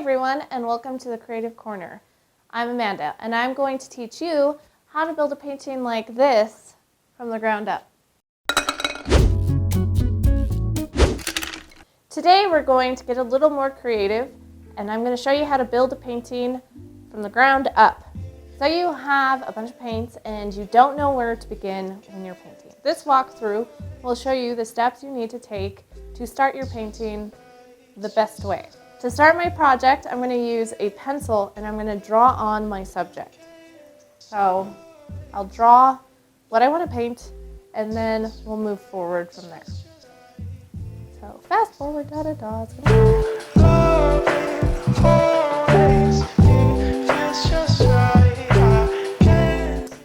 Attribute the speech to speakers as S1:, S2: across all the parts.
S1: everyone, and welcome to the Creative Corner. I'm Amanda, and I'm going to teach you how to build a painting like this from the ground up. Today we're going to get a little more creative, and I'm going to show you how to build a painting from the ground up. So you have a bunch of paints and you don't know where to begin when you're painting. This walkthrough will show you the steps you need to take to start your painting the best way. To start my project, I'm going to use a pencil and I'm going to draw on my subject. So I'll draw what I want to paint and then we'll move forward from there. So fast forward, da da da.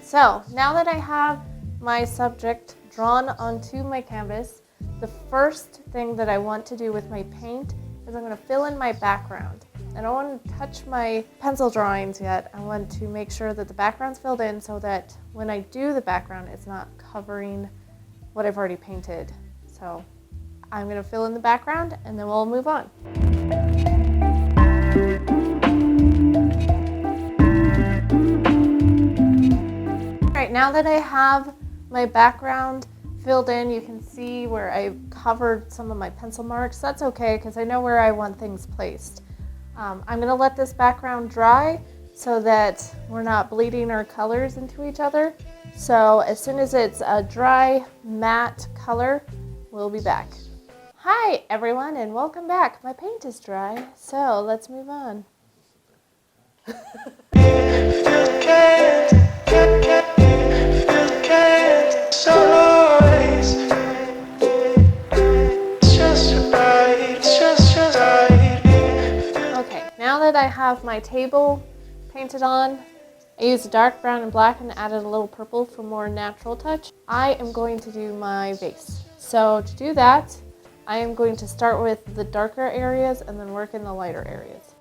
S1: So now that I have my subject drawn onto my canvas, the first thing that I want to do with my paint is I'm going to fill in my background. I don't want to touch my pencil drawings yet. I want to make sure that the background's filled in so that when I do the background, it's not covering what I've already painted. So I'm going to fill in the background and then we'll move on. All right, now that I have my background filled in, you can see where I covered some of my pencil marks. That's okay because I know where I want things placed. I'm going to let this background dry so that we're not bleeding our colors into each other. So as soon as it's a dry, matte color, we'll be back. Hi everyone and welcome back. My paint is dry, so let's move on. Now that I have my table painted on, I used dark brown and black and added a little purple for more natural touch. I am going to do my vase. So to do that, I am going to start with the darker areas and then work in the lighter areas.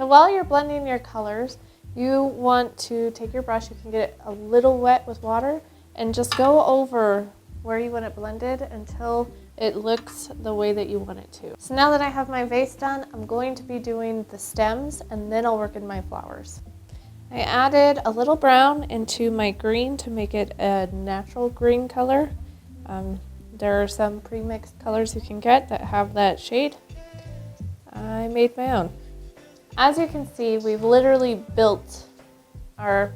S1: While you're blending your colors, you want to take your brush, you can get it a little wet with water, and just go over where you want it blended until it looks the way that you want it to. So now that I have my vase done, I'm going to be doing the stems and then I'll work in my flowers. I added a little brown into my green to make it a natural green color. There are some pre-mixed colors you can get that have that shade. I made my own. As you can see, we've literally built our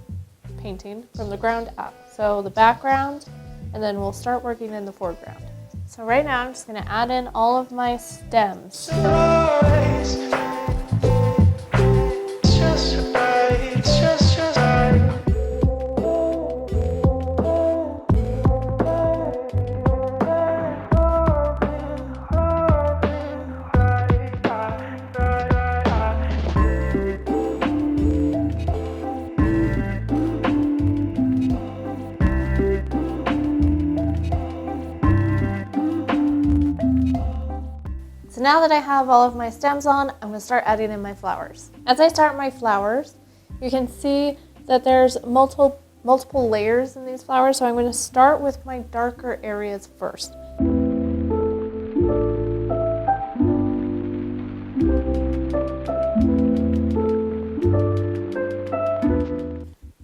S1: painting from the ground up. So the background, and then we'll start working in the foreground. So right now I'm just going to add in all of my stems. So now that I have all of my stems on, I'm going to start adding in my flowers. As I start my flowers, you can see that there's multiple layers in these flowers, so I'm going to start with my darker areas first.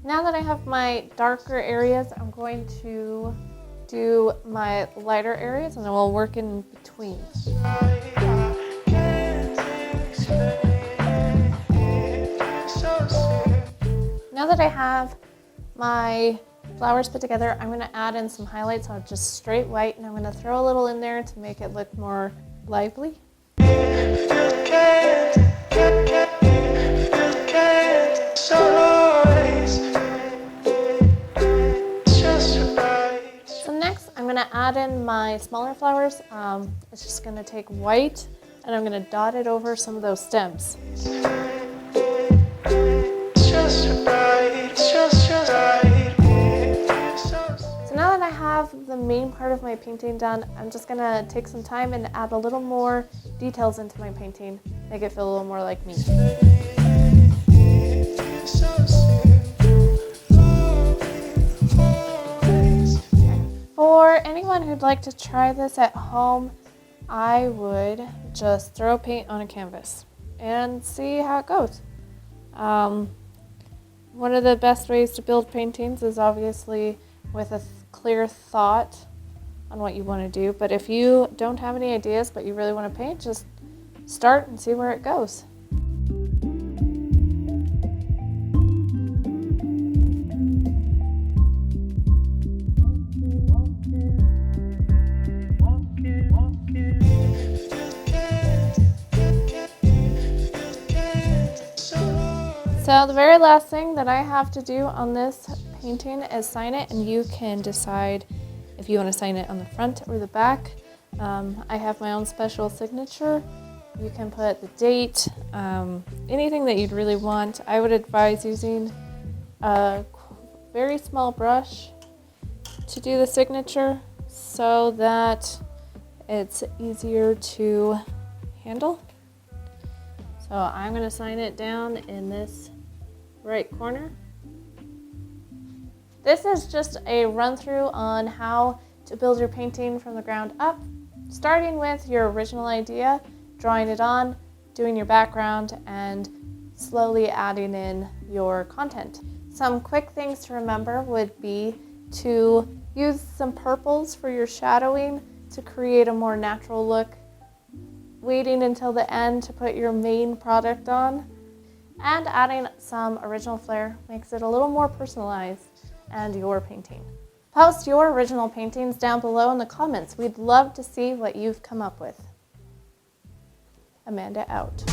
S1: Now that I have my darker areas, I'm going to do my lighter areas and then we'll work in between. Now that I have my flowers put together, I'm going to add in some highlights on just straight white and I'm going to throw a little in there to make it look more lively. I'm going to add in my smaller flowers. It's just going to take white and I'm going to dot it over some of those stems. So now that I have have the main part of my painting done, I'm just gonna take some time and add a little more details into my painting, make it feel a little more like me. For anyone who'd like to try this at home, I would just throw paint on a canvas and see how it goes. One of the best ways to build paintings is obviously with a clear thought on what you want to do, but if you don't have any ideas but you really want to paint, just start and see where it goes. So the very last thing that I have to do on this painting is sign it, and you can decide if you want to sign it on the front or the back. I have my own special signature. You can put the date, anything that you'd really want. I would advise using a very small brush to do the signature so that it's easier to handle. So I'm going to sign it down in this right corner. This is just a run through on how to build your painting from the ground up, starting with your original idea, drawing it on, doing your background, and slowly adding in your content. Some quick things to remember would be to use some purples for your shadowing to create a more natural look, waiting until the end to put your main product on, and adding some original flair makes it a little more personalized and your painting. Post your original paintings down below in the comments. We'd love to see what you've come up with. Amanda out.